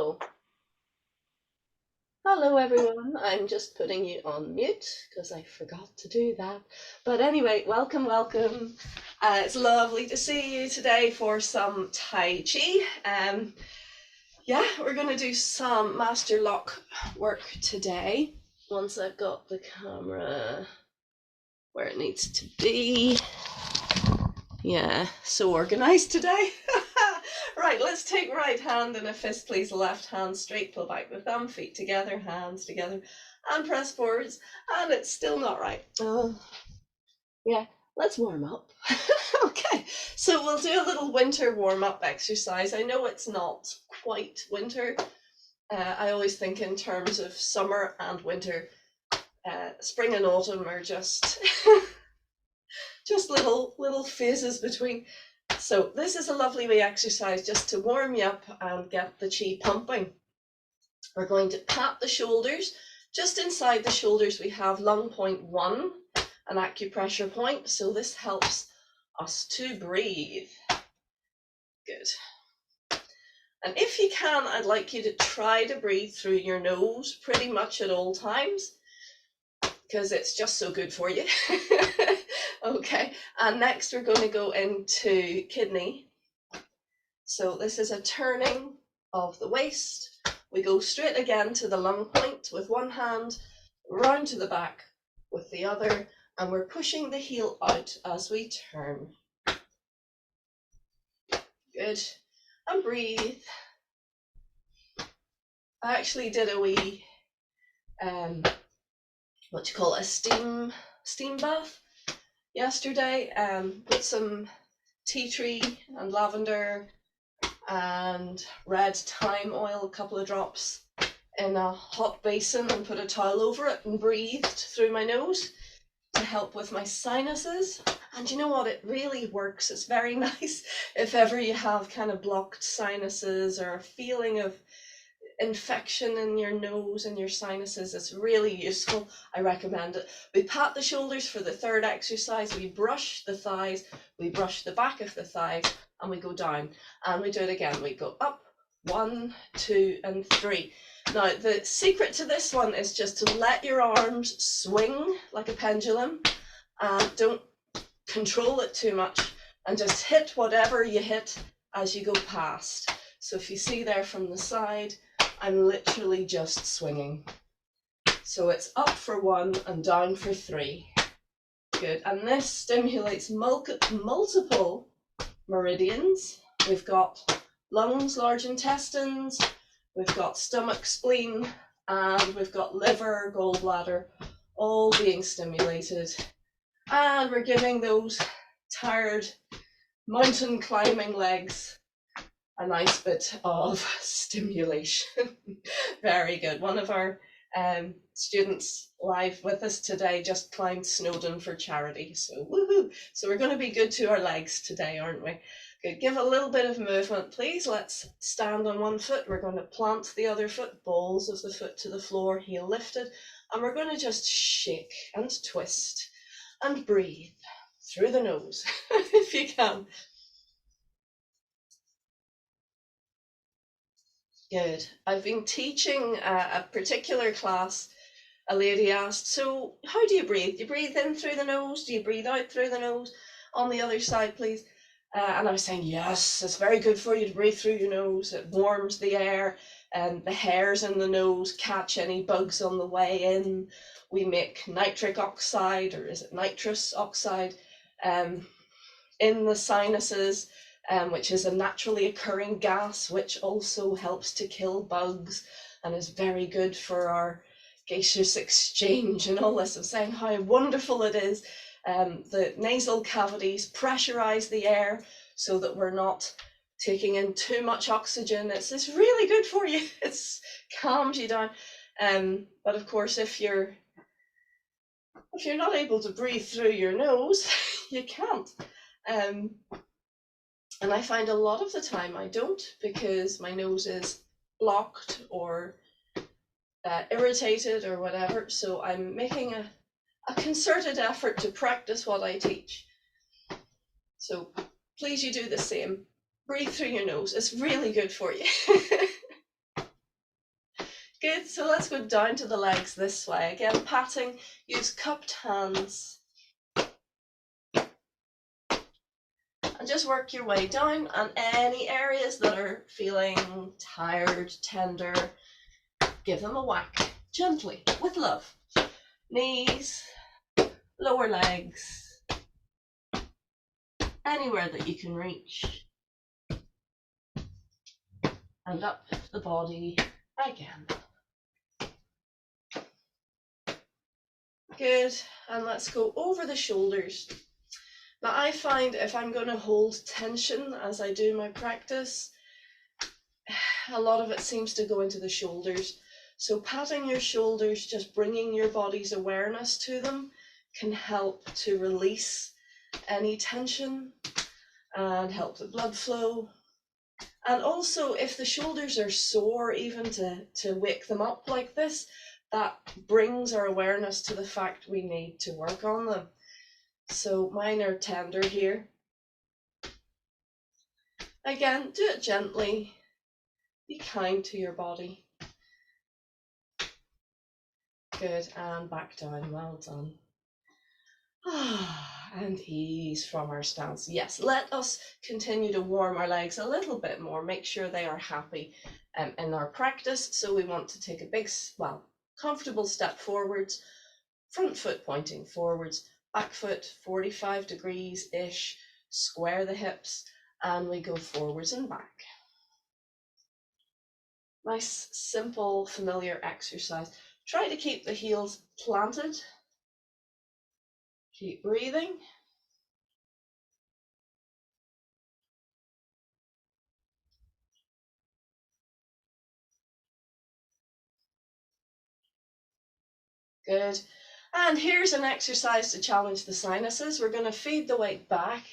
Oh, hello everyone. I'm just putting you on mute because I forgot to do that. But anyway, welcome, welcome. It's lovely to see you today for some Tai Chi. Yeah, we're going to do some master lock work today. Once I've got the camera where it needs to be. Yeah, so organized today. Right, let's take right hand in a fist, please. Left hand straight, pull back the thumb, feet together, hands together, and press forwards. And it's still not right. Yeah, let's warm up. Okay, so we'll do a little winter warm-up exercise. I know it's not quite winter. I always think in terms of summer and winter. Spring and autumn are just just little phases between. So this is a lovely wee exercise just to warm you up and get the chi pumping. We're going to pat the shoulders. Just inside the shoulders we have lung point 1, an acupressure point. So this helps us to breathe. Good. And if you can, I'd like you to try to breathe through your nose pretty much at all times, because it's just so good for you. Okay, and next we're going to go into kidney. So this is a turning of the waist. We go straight again to the lung point with one hand, round to the back with the other, and we're pushing the heel out as we turn. Good. And breathe. I actually did a wee, what do you call it, a steam bath yesterday. Put some tea tree and lavender and red thyme oil, a couple of drops in a hot basin, and put a towel over it and breathed through my nose to help with my sinuses. And you know what, it really works. It's very nice if ever you have kind of blocked sinuses or a feeling of infection in your nose and your sinuses. It's really useful. I recommend it. We pat the shoulders for the third exercise. We brush the thighs, we brush the back of the thighs, and we go down. And we do it again. We go up, 1, 2, and 3. Now, the secret to this one is just to let your arms swing like a pendulum, and don't control it too much, and just hit whatever you hit as you go past. So if you see there from the side, I'm literally just swinging. So it's up for 1 and down for 3. Good. And this stimulates multiple meridians. We've got lungs, large intestines, we've got stomach, spleen, and we've got liver, gallbladder, all being stimulated. And we're giving those tired mountain climbing legs a nice bit of stimulation. Very good. One of our students live with us today just climbed Snowdon for charity. So woohoo! So we're going to be good to our legs today, aren't we? Good. Give a little bit of movement, please. Let's stand on one foot. We're going to plant the other foot, balls of the foot to the floor, heel lifted. And we're going to just shake and twist and breathe through the nose if you can. Good. I've been teaching a particular class. A lady asked, so how do you breathe? Do you breathe in through the nose? Do you breathe out through the nose? On the other side, please. And I was saying, yes, it's very good for you to breathe through your nose. It warms the air, and the hairs in the nose catch any bugs on the way in. We make nitric oxide, or is it nitrous oxide, in the sinuses, which is a naturally occurring gas, which also helps to kill bugs and is very good for our gaseous exchange and all this. I'm saying how wonderful it is. The nasal cavities pressurize the air so that we're not taking in too much oxygen. It's really good for you. It calms you down. But of course, if you're not able to breathe through your nose, you can't. And I find a lot of the time I don't, because my nose is blocked or irritated or whatever. So I'm making a concerted effort to practice what I teach. So please, you do the same. Breathe through your nose. It's really good for you. Good, so let's go down to the legs this way. Again, patting, use cupped hands. And just work your way down, and any areas that are feeling tired, tender, give them a whack, gently, with love. Knees, lower legs, anywhere that you can reach. And up the body again. Good, and let's go over the shoulders. Now I find if I'm going to hold tension as I do my practice, a lot of it seems to go into the shoulders. So patting your shoulders, just bringing your body's awareness to them, can help to release any tension and help the blood flow. And also, if the shoulders are sore, even to wake them up like this, that brings our awareness to the fact we need to work on them. So mine are tender here. Again, do it gently. Be kind to your body. Good, and back down. Well done. And ease from our stance. Yes, let us continue to warm our legs a little bit more. Make sure they are happy in our practice. So we want to take a big, comfortable step forwards. Front foot pointing forwards. Back foot 45 degrees-ish. Square the hips. And we go forwards and back. Nice, simple, familiar exercise. Try to keep the heels planted. Keep breathing. Good. And here's an exercise to challenge the sinuses. We're going to feed the weight back.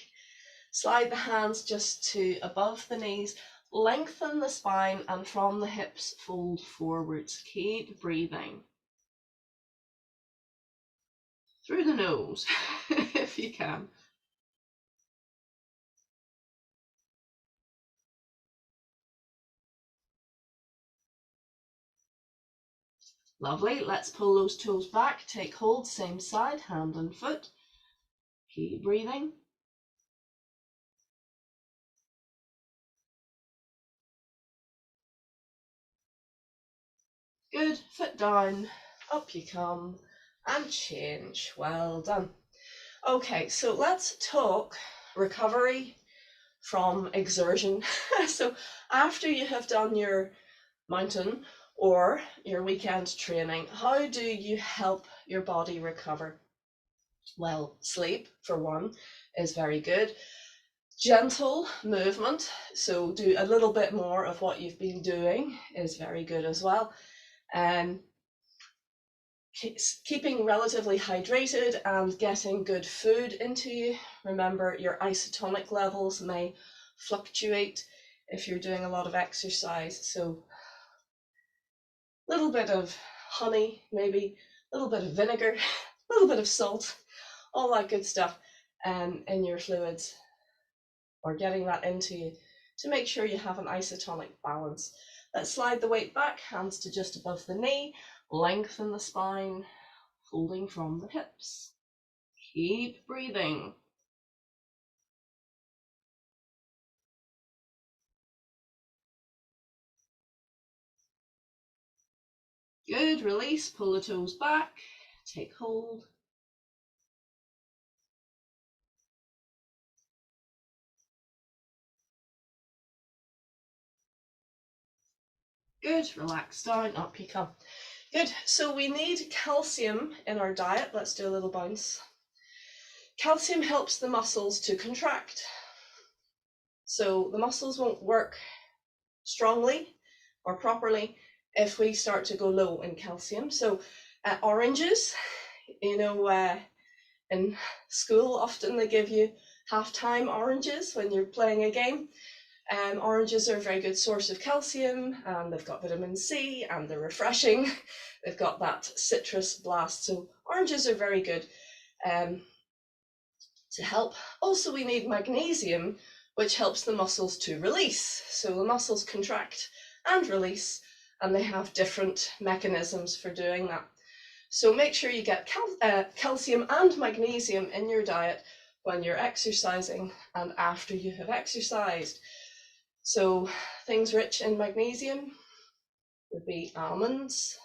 Slide the hands just to above the knees. Lengthen the spine, and from the hips, fold forwards. Keep breathing. Through the nose, if you can. Lovely. Let's pull those toes back. Take hold, same side, hand and foot. Keep breathing. Good. Foot down. Up you come. And change. Well done. Okay, so let's talk recovery from exertion. So after you have done your mountain or your weekend training, how do you help your body recover? Well, sleep, for one, is very good. Gentle movement, so do a little bit more of what you've been doing, is very good as well. And keeping relatively hydrated and getting good food into you. Remember, your isotonic levels may fluctuate if you're doing a lot of exercise, so a little bit of honey, maybe a little bit of vinegar, a little bit of salt, all that good stuff in your fluids, or getting that into you to make sure you have an isotonic balance. Let's slide the weight back, hands to just above the knee, lengthen the spine, folding from the hips. Keep breathing. Good, release, pull the toes back, take hold. Good, relax down, up you come. Good, so we need calcium in our diet. Let's do a little bounce. Calcium helps the muscles to contract. So the muscles won't work strongly or properly if we start to go low in calcium. So oranges, in school often they give you half-time oranges when you're playing a game. Oranges are a very good source of calcium, and they've got vitamin C, and they're refreshing. They've got that citrus blast, so oranges are very good to help. Also, we need magnesium, which helps the muscles to release. So the muscles contract and release, and they have different mechanisms for doing that. So make sure you get calcium and magnesium in your diet when you're exercising and after you have exercised. So things rich in magnesium would be almonds,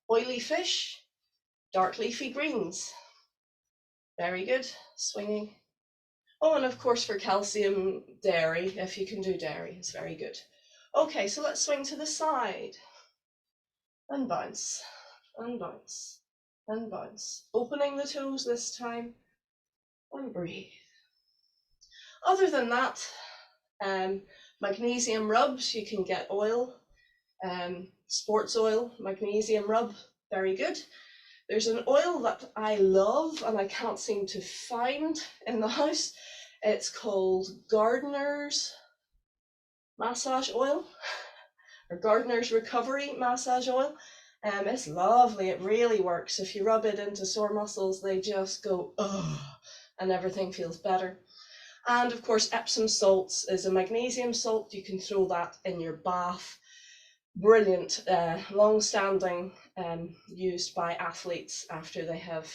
oily fish, dark leafy greens. Very good, swinging. Oh, and of course for calcium, dairy, if you can do dairy, it's very good. Okay, so let's swing to the side. And bounce, and bounce, and bounce. Opening the toes this time, and breathe. Other than that, magnesium rubs, you can get oil, sports oil, magnesium rub, very good. There's an oil that I love and I can't seem to find in the house. It's called Gardener's Massage Oil, or Gardener's Recovery Massage Oil. It's lovely, it really works. If you rub it into sore muscles, they just go, oh, and everything feels better. And of course, Epsom salts is a magnesium salt. You can throw that in your bath. Brilliant, long-standing, used by athletes after they have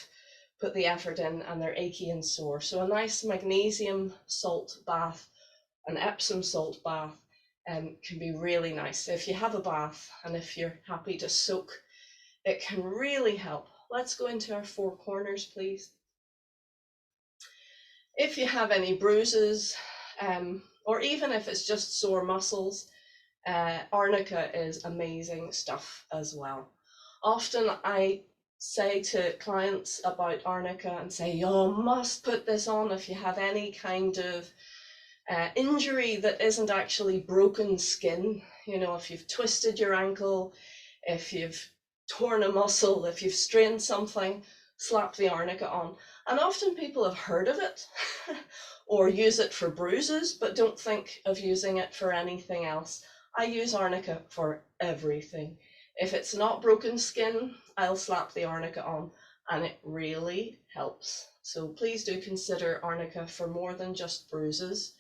put the effort in and they're achy and sore. So a nice magnesium salt bath, an Epsom salt bath, can be really nice. If you have a bath and if you're happy to soak, it can really help. Let's go into our four corners, please. If you have any bruises, or even if it's just sore muscles, arnica is amazing stuff as well. Often I say to clients about arnica and say, you must put this on if you have any kind of injury that isn't actually broken skin. You know, if you've twisted your ankle, if you've torn a muscle, if you've strained something, slap the arnica on. And often people have heard of it or use it for bruises, but don't think of using it for anything else. I use arnica for everything. If it's not broken skin, I'll slap the arnica on, and it really helps. So please do consider arnica for more than just bruises.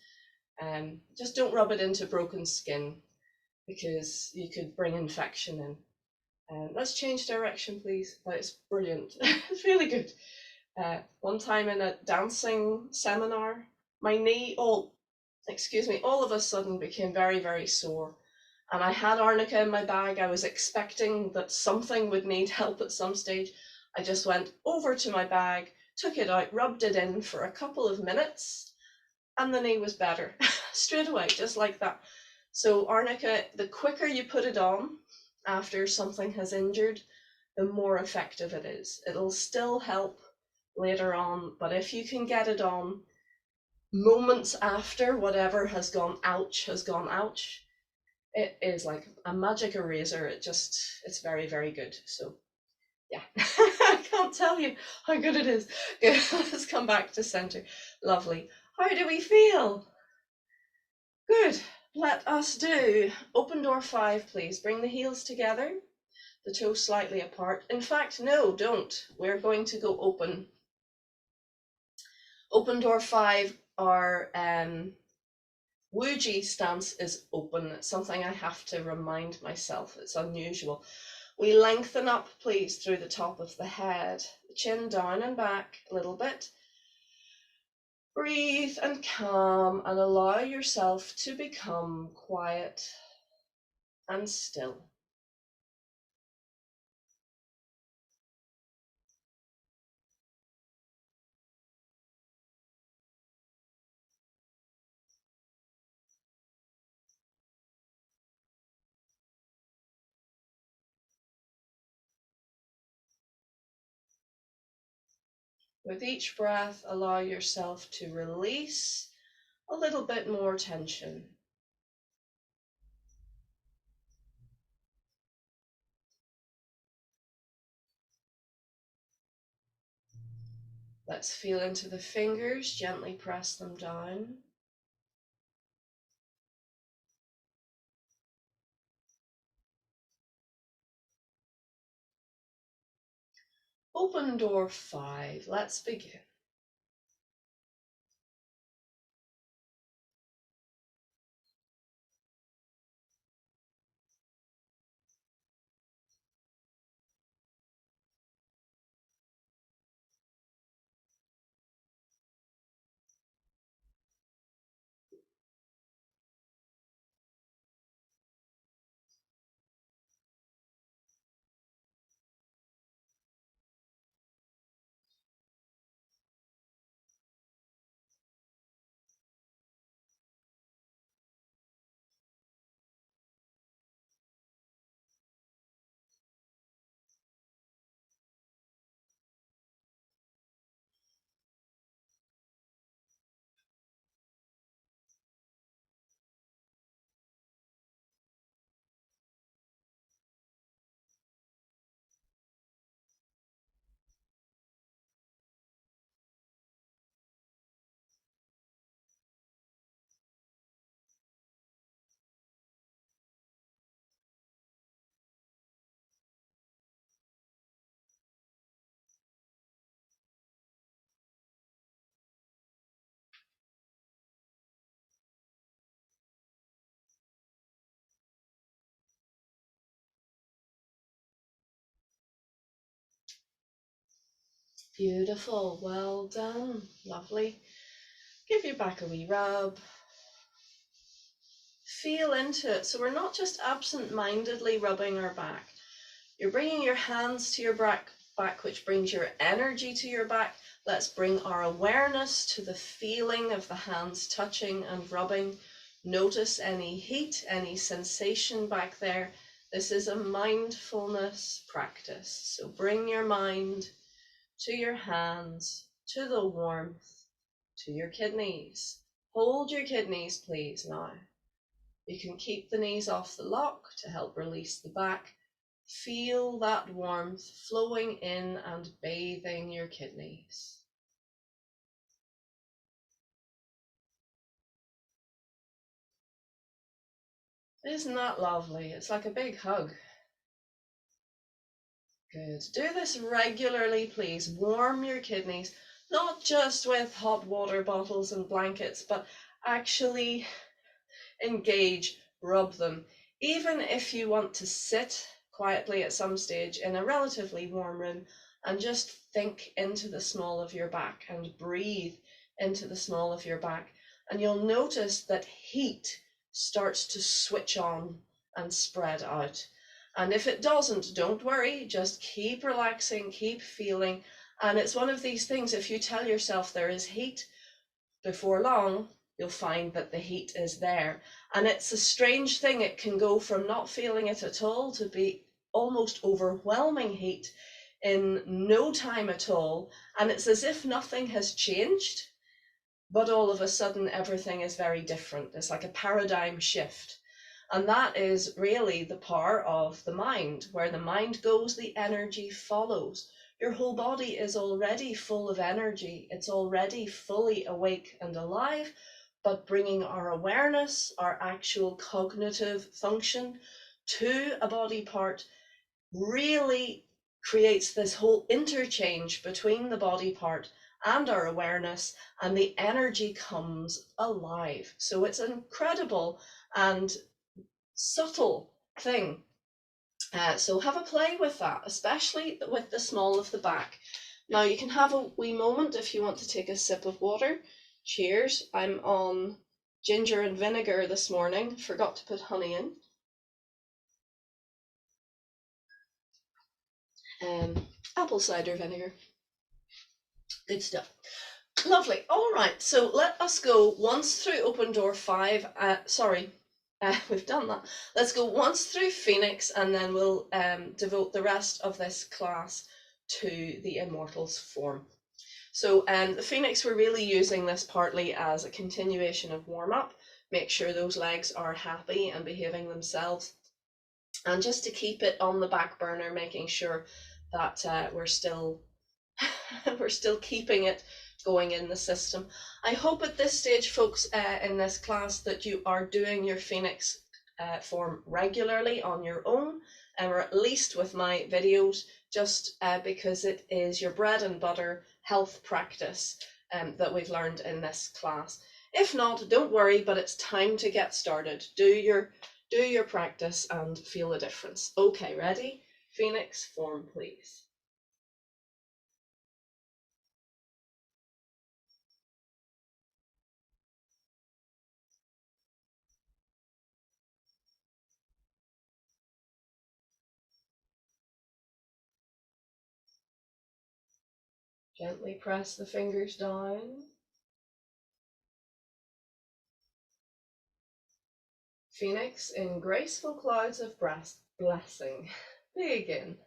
Just don't rub it into broken skin because you could bring infection in. Let's change direction, please. It's brilliant. It's really good. One time in a dancing seminar, my knee, all of a sudden became very, very sore. And I had arnica in my bag. I was expecting that something would need help at some stage. I just went over to my bag, took it out, rubbed it in for a couple of minutes, and the knee was better straight away, just like that. So arnica, the quicker you put it on after something has injured, the more effective it is. It'll still help later on, but if you can get it on moments after whatever has gone ouch, it is like a magic eraser. It's very, very good. So yeah, I can't tell you how good it is. Good. Let's come back to center. Lovely. How do we feel? Good. Let us do open door 5, please. Bring the heels together, the toes slightly apart. In fact, no, don't. We're going to go open. Open door 5, our Wuji stance is open. It's something I have to remind myself. It's unusual. We lengthen up, please, through the top of the head. Chin down and back a little bit. Breathe and calm and allow yourself to become quiet and still. With each breath, allow yourself to release a little bit more tension. Let's feel into the fingers, gently press them down. Open door 5, let's begin. Beautiful, well done, lovely. Give your back a wee rub. Feel into it. So we're not just absent-mindedly rubbing our back. You're bringing your hands to your back, which brings your energy to your back. Let's bring our awareness to the feeling of the hands touching and rubbing. Notice any heat, any sensation back there. This is a mindfulness practice. So bring your mind to your hands, to the warmth, to your kidneys. Hold your kidneys, please, now. You can keep the knees off the lock to help release the back. Feel that warmth flowing in and bathing your kidneys. Isn't that lovely? It's like a big hug. Good. Do this regularly, please. Warm your kidneys, not just with hot water bottles and blankets, but actually engage, rub them. Even if you want to sit quietly at some stage in a relatively warm room and just think into the small of your back and breathe into the small of your back, and you'll notice that heat starts to switch on and spread out. And if it doesn't, don't worry, just keep relaxing, keep feeling. And it's one of these things, if you tell yourself there is heat, before long, you'll find that the heat is there. And it's a strange thing. It can go from not feeling it at all to be almost overwhelming heat in no time at all. And it's as if nothing has changed, but all of a sudden everything is very different. It's like a paradigm shift. And that is really the power of the mind. Where the mind goes, the energy follows. Your whole body is already full of energy. It's already fully awake and alive, but bringing our awareness, our actual cognitive function to a body part really creates this whole interchange between the body part and our awareness, and the energy comes alive. So it's an incredible and subtle thing. So have a play with that, especially with the small of the back. Now you can have a wee moment if you want to take a sip of water. Cheers. I'm on ginger and vinegar this morning. Forgot to put honey in. Apple cider vinegar. Good stuff. Lovely. All right. So let us go once through open door 5. We've done that. Let's go once through Phoenix, and then we'll devote the rest of this class to the Immortals form. So the Phoenix, we're really using this partly as a continuation of warm-up. Make sure those legs are happy and behaving themselves. And just to keep it on the back burner, making sure that we're still keeping it going in the system. I hope at this stage, folks, in this class, that you are doing your Phoenix form regularly on your own, or at least with my videos, just because it is your bread and butter health practice that we've learned in this class. If not, don't worry, but it's time to get started. Do your practice and feel the difference. Okay, ready? Phoenix form, please. Gently press the fingers down. Phoenix in graceful clouds of blessing. Begin.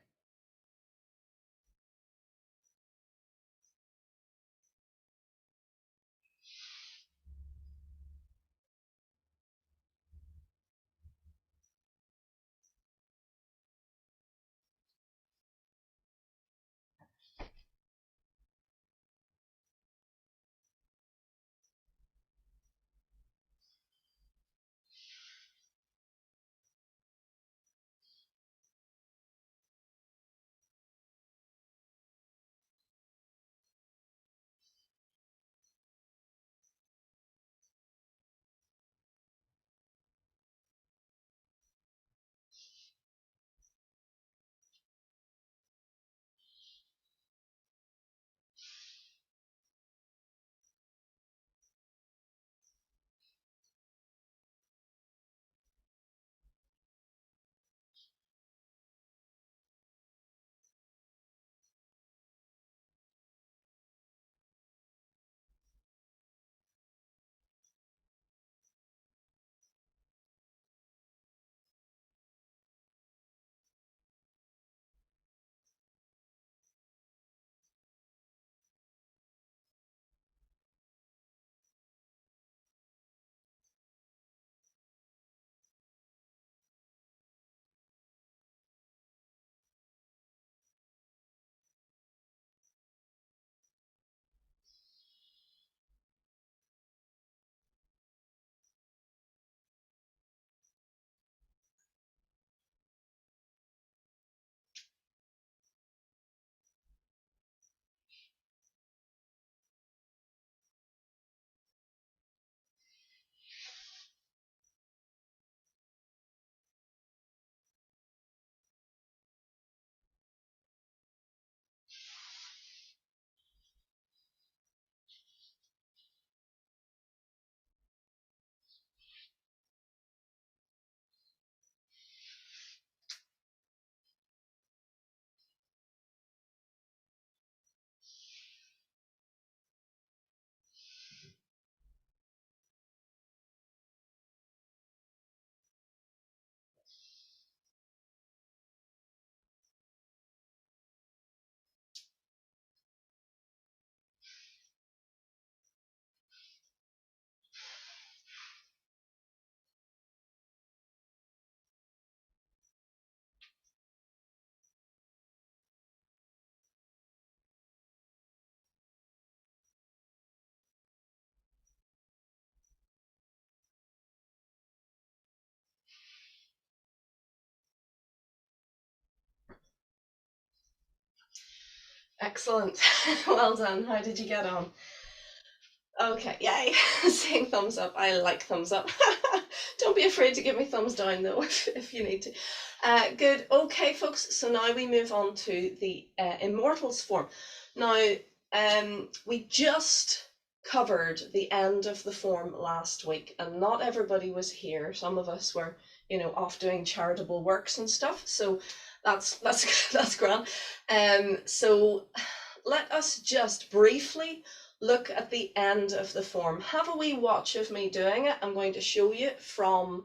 Excellent. Well done. How did you get on? Okay, yay. Saying thumbs up. I like thumbs up. Don't be afraid to give me thumbs down though if you need to. Good. Okay, folks. So now we move on to the Immortals form. Now, we just covered the end of the form last week, and not everybody was here. Some of us were, off doing charitable works and stuff. So that's that's grand. So let us just briefly look at the end of the form. Have a wee watch of me doing it. I'm going to show you from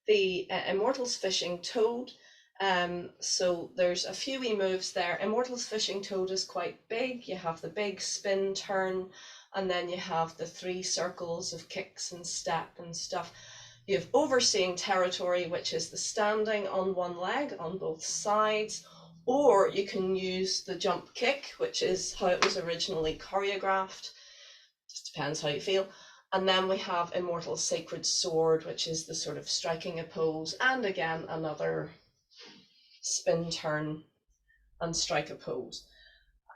the Immortals Fishing Toad. So there's a few wee moves there. Immortals Fishing Toad is quite big. You have the big spin turn, and then you have the 3 circles of kicks and step and stuff. You have Overseeing Territory, which is the standing on one leg on both sides, or you can use the jump kick, which is how it was originally choreographed. Just depends how you feel. And then we have Immortal Sacred Sword, which is the sort of striking a pose, and again another spin turn and strike a pose.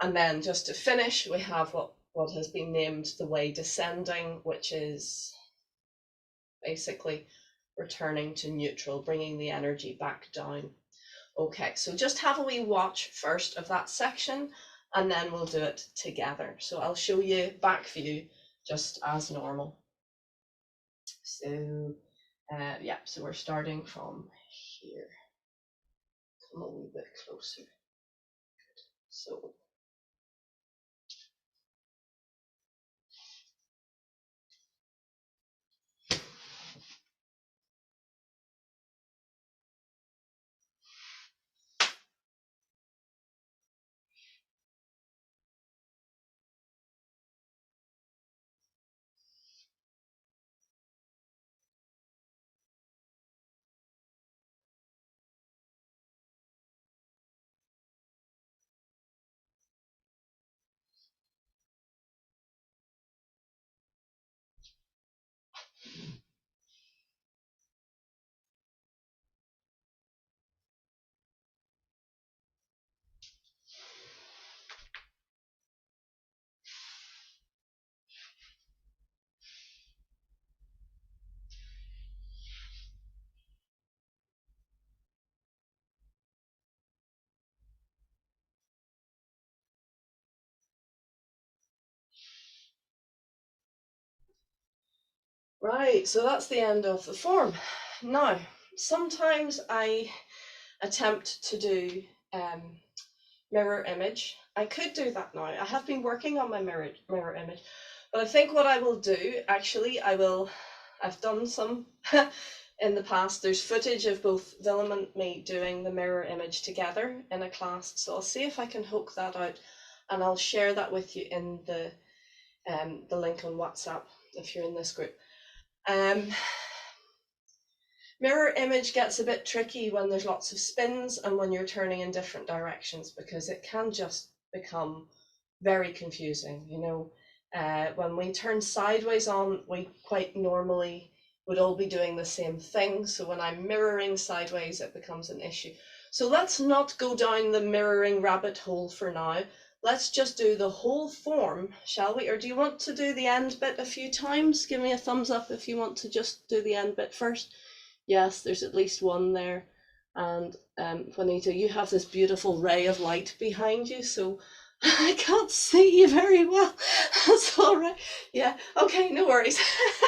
And then just to finish, we have what has been named the way descending, which is basically returning to neutral, bringing the energy back down. Okay, so just have a wee watch first of that section, and then we'll do it together. So I'll show you back view just as normal. So yeah, so we're starting from here. Come a wee bit closer. Good. So right, so that's the end of the form. Now, sometimes I attempt to do mirror image. I could do that now. I have been working on my mirror image, but I think what I will do, actually, I've done some in the past. There's footage of both Willem and me doing the mirror image together in a class, so I'll see if I can hook that out, and I'll share that with you in the link on WhatsApp if you're in this group. Mirror image gets a bit tricky when there's lots of spins and when you're turning in different directions, because it can just become very confusing. When we turn sideways on, we quite normally would all be doing the same thing. So when I'm mirroring sideways, it becomes an issue. So let's not go down the mirroring rabbit hole for now. Let's just do the whole form, shall we? Or do you want to do the end bit a few times? Give me a thumbs up if you want to just do the end bit first. Yes, there's at least one there. And Juanita, you have this beautiful ray of light behind you, so I can't see you very well. That's all right. Yeah, okay, no worries.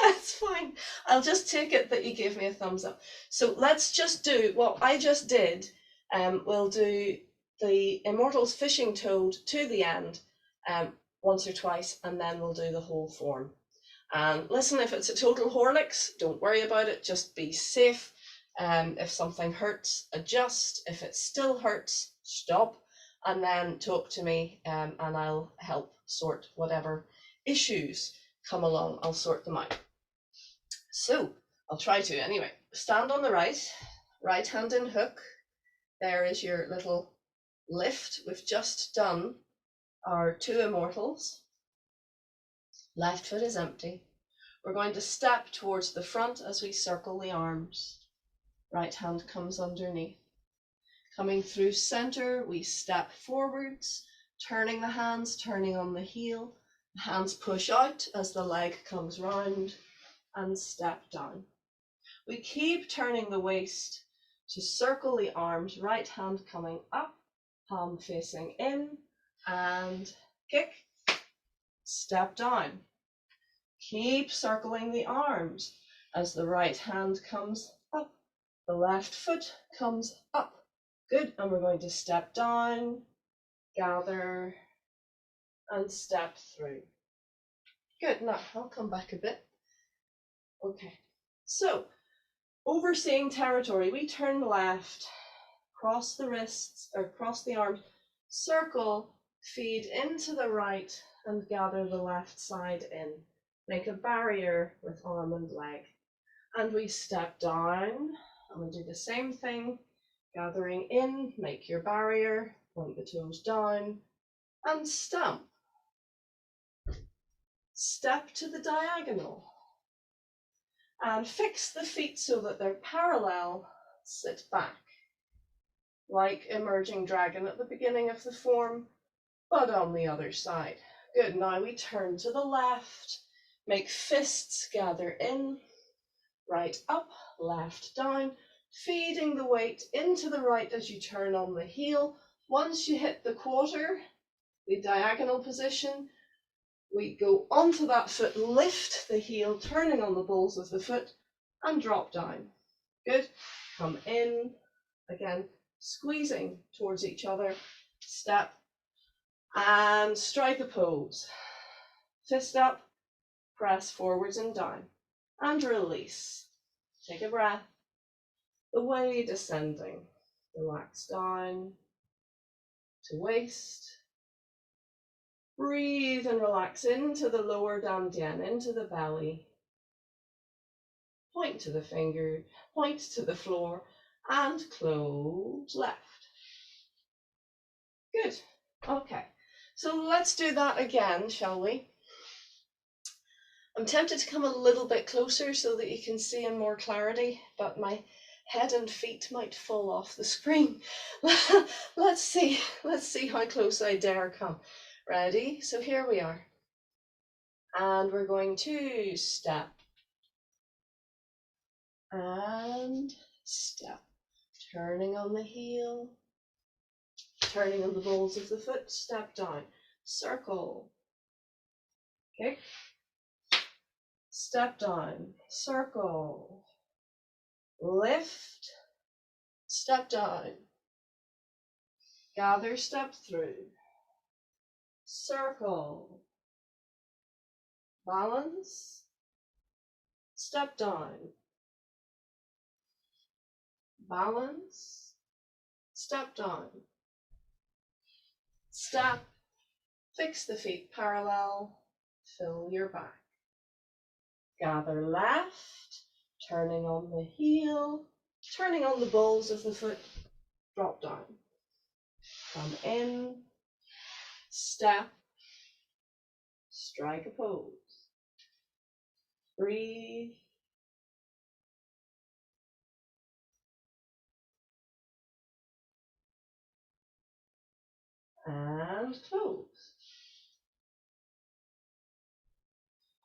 It's fine. I'll just take it that you gave me a thumbs up. So let's just do what I just did. We'll do the Immortals Fishing Toad to the end once or twice, and then we'll do the whole form. And listen, if it's a total Horlicks, don't worry about it, just be safe. If something hurts, adjust. If it still hurts, stop, and then talk to me, and I'll help sort whatever issues come along. I'll sort them out. So I'll try to anyway. Stand on the right hand in hook. There is your little lift. We've just done our 2 Immortals. Left foot is empty. We're going to step towards the front as we circle the arms. Right hand comes underneath. Coming through center, we step forwards, turning the hands, turning on the heel. The hands push out as the leg comes round and step down. We keep turning the waist to circle the arms, right hand coming up, palm facing in, and kick, step down. Keep circling the arms as the right hand comes up, the left foot comes up. Good, and we're going to step down, gather, and step through. Good, now I'll come back a bit. Okay, so overseeing territory, we turn left, cross the wrists or cross the arms, circle, feed into the right and gather the left side in. Make a barrier with arm and leg. And we step down and we do the same thing, gathering in, make your barrier, point the toes down and stamp. Step to the diagonal and fix the feet so that they're parallel, sit back. Like emerging dragon at the beginning of the form, but on the other side. Good, now we turn to the left, make fists gather in, right up, left down, feeding the weight into the right as you turn on the heel. Once you hit the quarter, the diagonal position, we go onto that foot, lift the heel, turning on the balls of the foot, and drop down. Good, come in, again, squeezing towards each other, step, and strike a pose. Fist up, press forwards and down, and release. Take a breath, the way descending. Relax down to waist. Breathe and relax into the lower dantian, into the belly. Point to the finger, point to the floor, and close left. Good. Okay, so let's do that again, shall we? I'm tempted to come a little bit closer so that you can see in more clarity, but my head and feet might fall off the screen. Let's see how close I dare come. Ready? So here we are. And we're going to step and step, turning on the heel, turning on the balls of the foot, step down, circle, kick, step down, circle, lift, step down, gather, step through, circle, balance, step down, balance, step down, step, fix the feet parallel, fill your back. Gather left, turning on the heel, turning on the balls of the foot, drop down. Come in, step, strike a pose. Breathe. And close.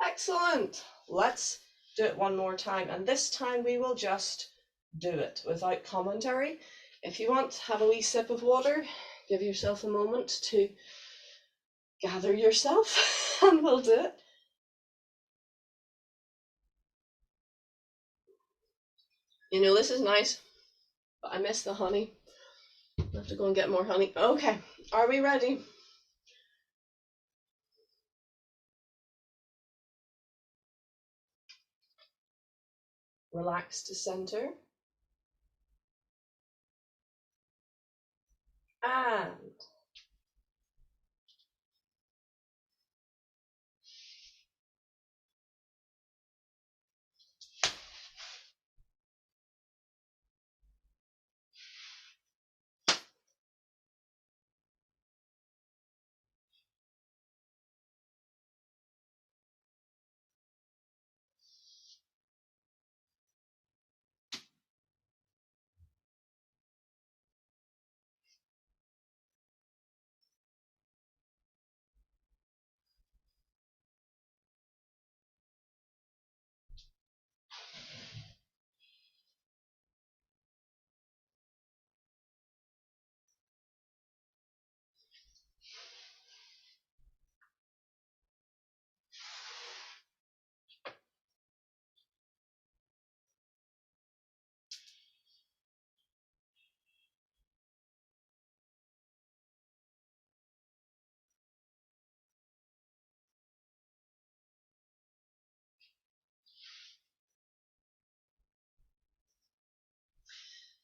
Excellent. Let's do it one more time. And this time we will just do it without commentary. If you want, have a wee sip of water. Give yourself a moment to gather yourself and we'll do it. You know, this is nice, but I miss the honey. I have to go and get more honey. Okay, are we ready? Relax to center. And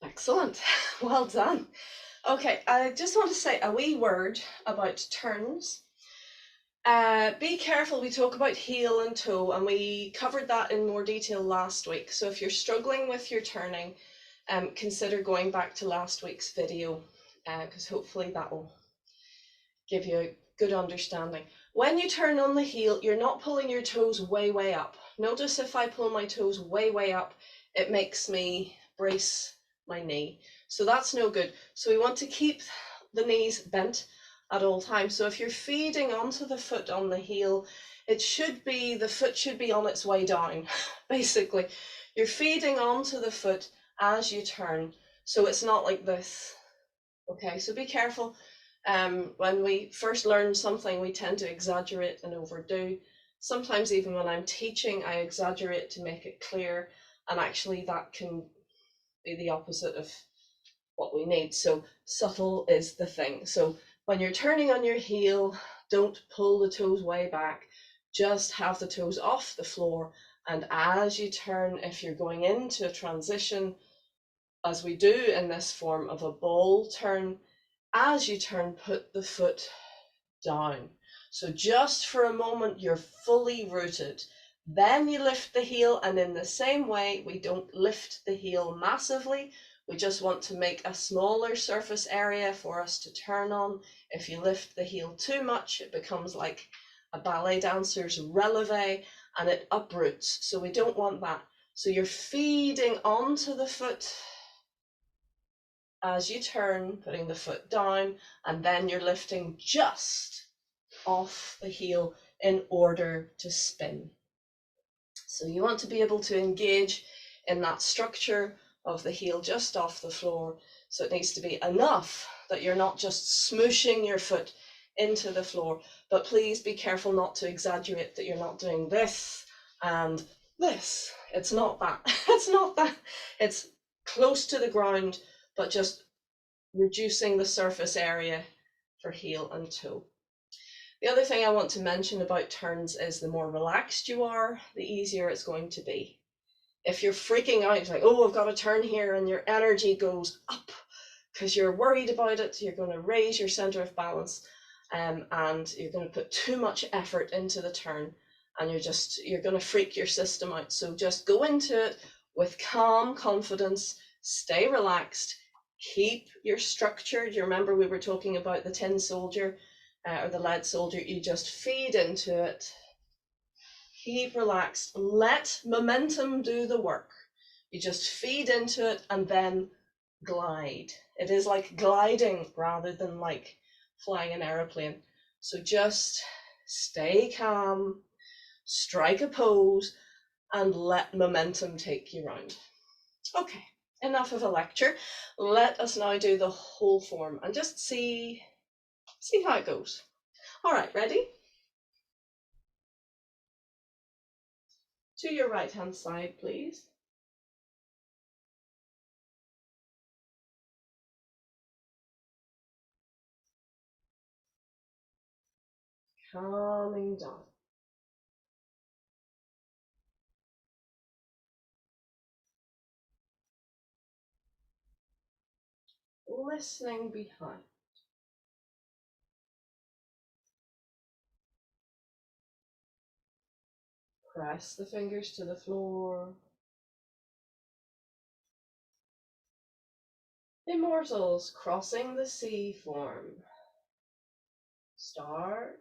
Excellent. Well done. Okay, I just want to say a wee word about turns. Be careful, we talk about heel and toe, and we covered that in more detail last week. So if you're struggling with your turning, consider going back to last week's video, because hopefully that will give you a good understanding. When you turn on the heel, you're not pulling your toes way, way up. Notice if I pull my toes way, way up, it makes me brace my knee. So that's no good. So we want to keep the knees bent at all times. So if you're feeding onto the foot on the heel, the foot should be on its way down, basically. You're feeding onto the foot as you turn. So it's not like this. Okay, so be careful. When we first learn something, we tend to exaggerate and overdo. Sometimes even when I'm teaching, I exaggerate to make it clear, and actually that can be the opposite of what we need. So subtle is the thing. So when you're turning on your heel, don't pull the toes way back. Just have the toes off the floor. And as you turn, if you're going into a transition, as we do in this form of a ball turn, as you turn, put the foot down. So just for a moment, you're fully rooted. Then you lift the heel, and in the same way, we don't lift the heel massively. We just want to make a smaller surface area for us to turn on. If you lift the heel too much, it becomes like a ballet dancer's releve and it uproots. So we don't want that. So you're feeding onto the foot as you turn, putting the foot down, and then you're lifting just off the heel in order to spin. So you want to be able to engage in that structure of the heel just off the floor. So it needs to be enough that you're not just smooshing your foot into the floor, but please be careful not to exaggerate that you're not doing this and this. It's not that. It's not that. It's close to the ground, but just reducing the surface area for heel and toe. The other thing I want to mention about turns is the more relaxed you are, the easier it's going to be. If you're freaking out, like, oh, I've got to turn here, and your energy goes up because you're worried about it, you're going to raise your center of balance, and you're going to put too much effort into the turn, and you're going to freak your system out. So just go into it with calm confidence, stay relaxed, keep your structure. Do you remember we were talking about the tin soldier or the lead soldier? You just feed into it, keep relaxed, let momentum do the work. You just feed into it and then glide. It is like gliding rather than like flying an aeroplane. So just stay calm, strike a pose, and let momentum take you round. Okay, enough of a lecture. Let us now do the whole form and just see how it goes. All right, ready? To your right hand side, please. Calming down. Listening behind. Press the fingers to the floor. Immortals, crossing the sea form. Start.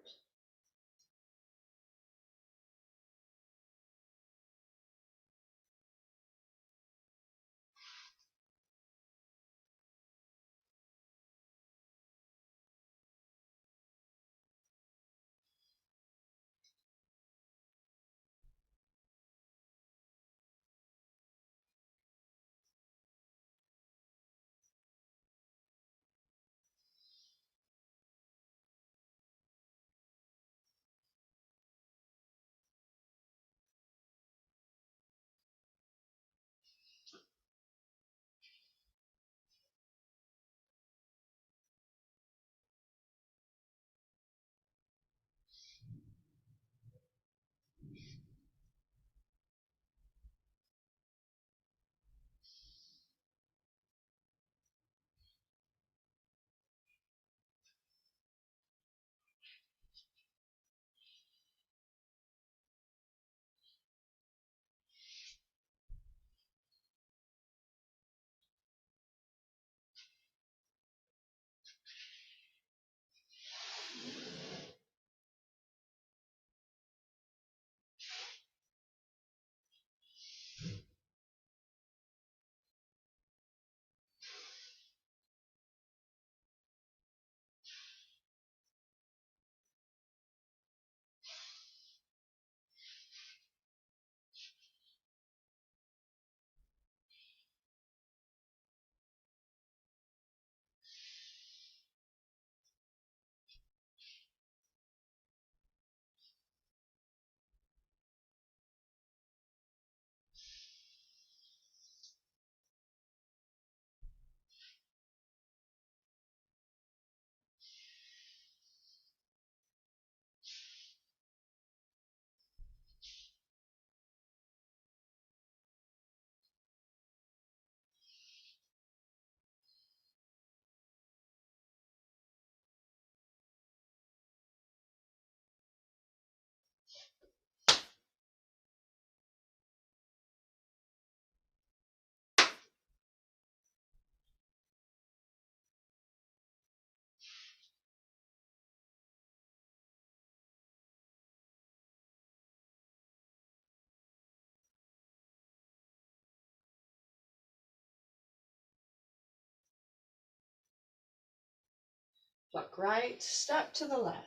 Pluck right, step to the left.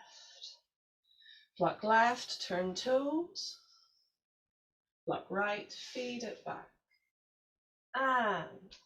Pluck left, turn toes. Pluck right, feed it back. And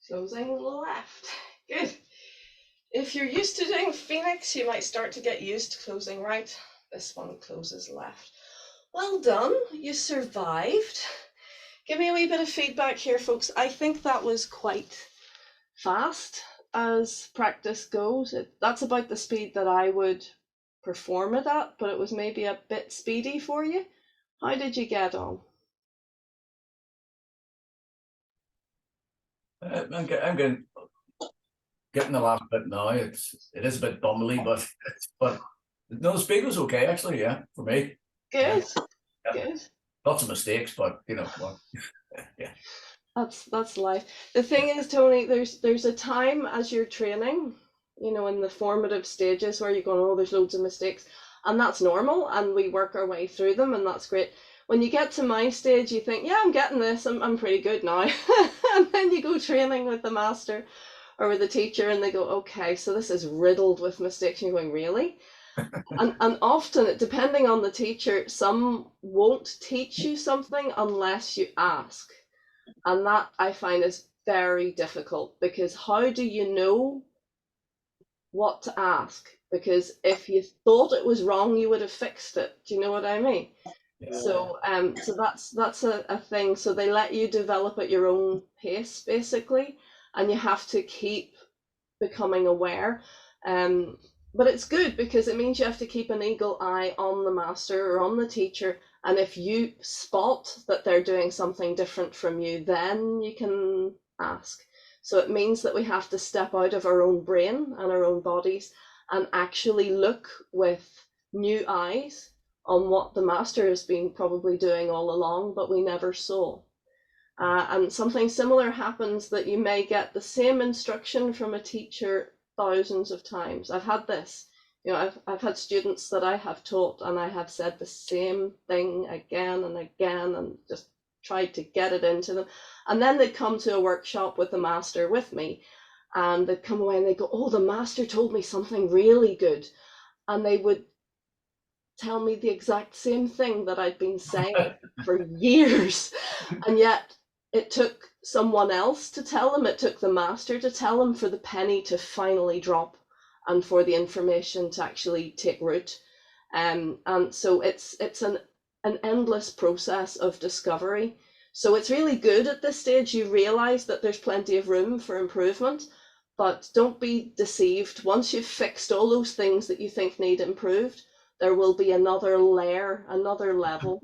closing left. Good. If you're used to doing Phoenix, you might start to get used to closing right. This one closes left. Well done, you survived. Give me a wee bit of feedback here, folks. I think that was quite fast as practice goes. That's about the speed that I would perform it at, but it was maybe a bit speedy for you. How did you get on? I'm getting the last bit now. It is a bit bumbly, but no, the speed was okay actually. Yeah, for me. Good, Yeah. good. Lots of mistakes, but well, yeah. That's life. The thing is, Tony, there's a time as you're training, in the formative stages where you're going, oh, there's loads of mistakes, and that's normal, and we work our way through them, and that's great. When you get to my stage, you think, yeah, I'm getting this, I'm pretty good now. And then you go training with the master or with the teacher, and they go, okay, so this is riddled with mistakes. And you're going, really? And often, depending on the teacher, some won't teach you something unless you ask. And that I find is very difficult, because how do you know what to ask? Because if you thought it was wrong, you would have fixed it. Do you know what I mean? Yeah. So that's a thing. So they let you develop at your own pace, basically, and you have to keep becoming aware. Um, but it's good because it means you have to keep an eagle eye on the master or on the teacher. And if you spot that they're doing something different from you, then you can ask. So it means that we have to step out of our own brain and our own bodies and actually look with new eyes on what the master has been probably doing all along, but we never saw. And something similar happens, that you may get the same instruction from a teacher thousands of times. I've had this. I've had students that I have taught, and I have said the same thing again and again and just tried to get it into them. And then they'd come to a workshop with the master with me, and they'd come away and they'd go, oh, the master told me something really good. And they would tell me the exact same thing that I'd been saying for years. And yet it took someone else to tell them, it took the master to tell them for the penny to finally drop and for the information to actually take root. And so it's an endless process of discovery. So it's really good at this stage. You realize that there's plenty of room for improvement, but don't be deceived. Once you've fixed all those things that you think need improved, there will be another layer, another level.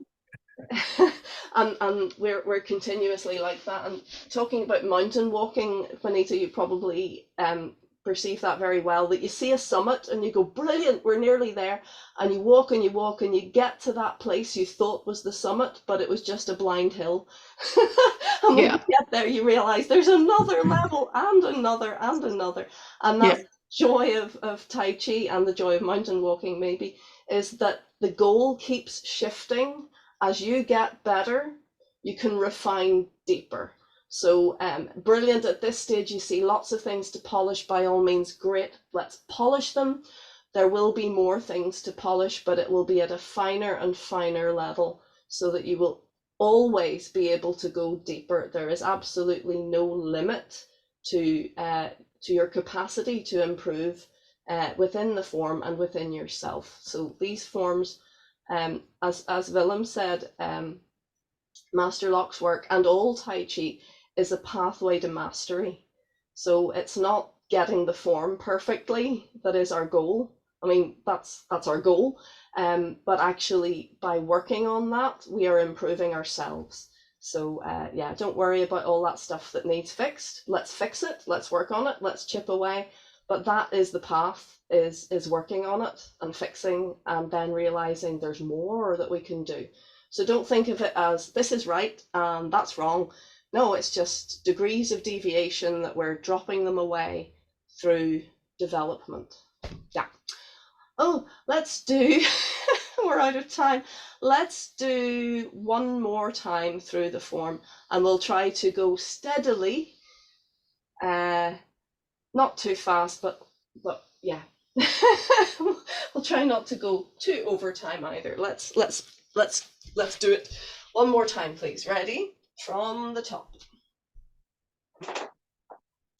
And we're continuously like that. And talking about mountain walking, Juanita, you probably perceive that very well, that you see a summit and you go, brilliant, we're nearly there, and you walk and you walk and you get to that place you thought was the summit, but it was just a blind hill. And when you get there, you realize there's another level and another and another. And that's the joy of Tai Chi and the joy of mountain walking, maybe, is that the goal keeps shifting. As you get better, you can refine deeper. So brilliant at this stage. You see lots of things to polish, by all means, great. Let's polish them. There will be more things to polish, but it will be at a finer and finer level so that you will always be able to go deeper. There is absolutely no limit to your capacity to improve within the form and within yourself. So these forms, as Willem said, Master Locke's work and all Tai Chi is a pathway to mastery. So it's not getting the form perfectly that is our goal. I mean, that's our goal. But actually, by working on that, we are improving ourselves. So yeah, don't worry about all that stuff that needs fixed. Let's fix it. Let's work on it. Let's chip away. But that is the path: is working on it and fixing, and then realizing there's more that we can do. So don't think of it as this is right and that's wrong. No, it's just degrees of deviation that we're dropping them away through development. Yeah. Oh, let's do, we're out of time. Let's do one more time through the form and we'll try to go steadily, not too fast, but yeah. We'll try not to go too over time either. Let's do it one more time, please. Ready? From the top.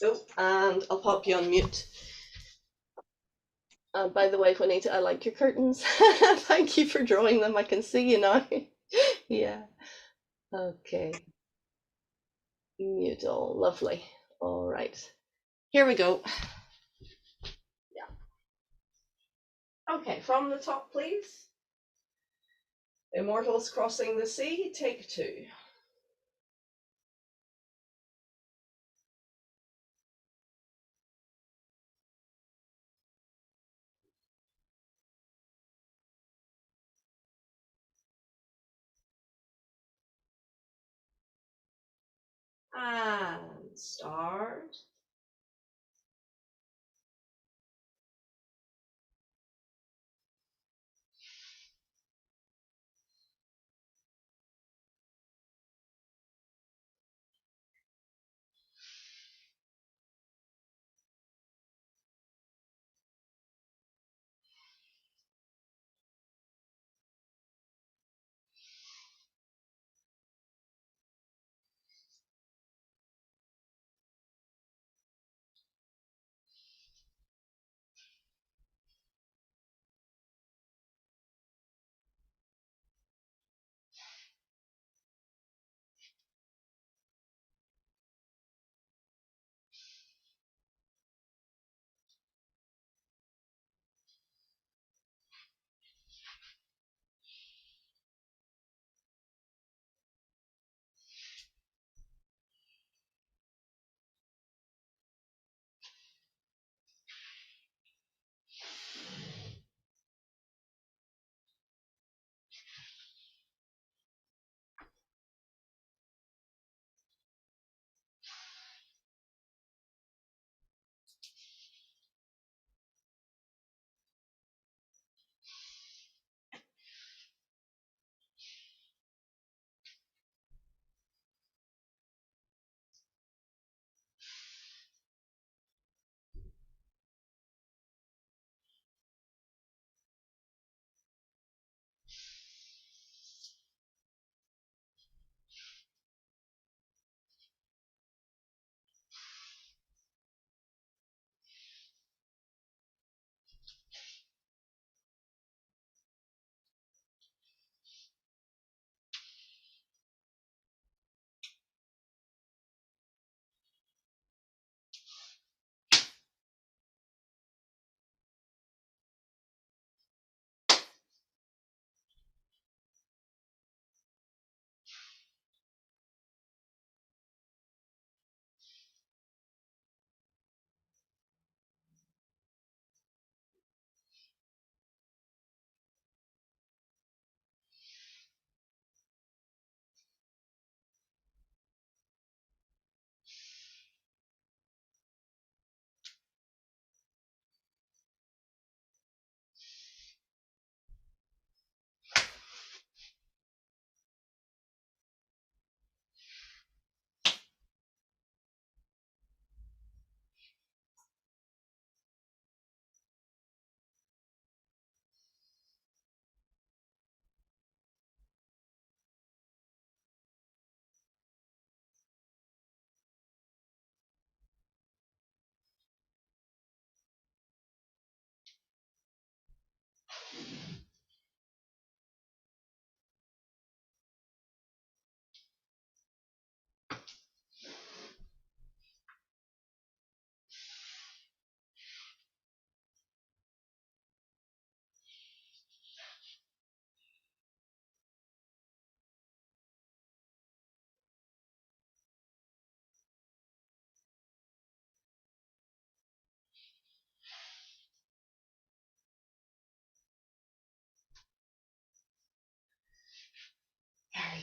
Oh, and I'll pop you on mute. By the way, Juanita, I like your curtains. Thank you for drawing them. I can see you now. Yeah. Okay. Mute all. Lovely. All right. Here we go. Yeah. Okay, from the top, please. Immortals crossing the sea, take 2. And start.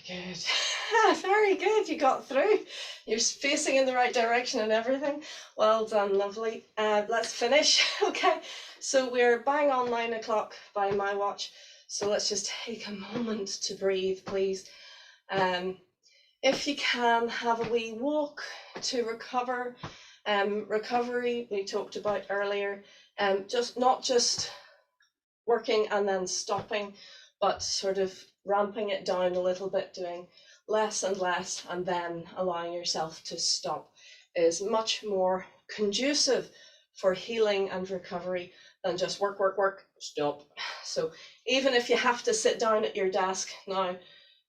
Very good. Very good. You got through. You're facing in the right direction and everything. Well done, lovely. Let's finish. Okay. So we're bang on 9 o'clock by my watch. So let's just take a moment to breathe, please. If you can, have a wee walk to recover. Recovery we talked about earlier. Not just working and then stopping, but sort of ramping it down a little bit, doing less and less, and then allowing yourself to stop is much more conducive for healing and recovery than just work, work, work, stop. So even if you have to sit down at your desk now,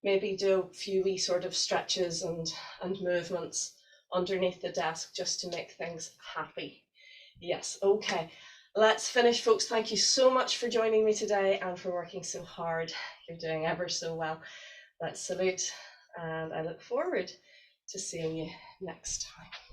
maybe do a few wee sort of stretches and movements underneath the desk just to make things happy. Yes, okay. Let's finish, folks. Thank you so much for joining me today and for working so hard. You're doing ever so well. Let's salute, and I look forward to seeing you next time.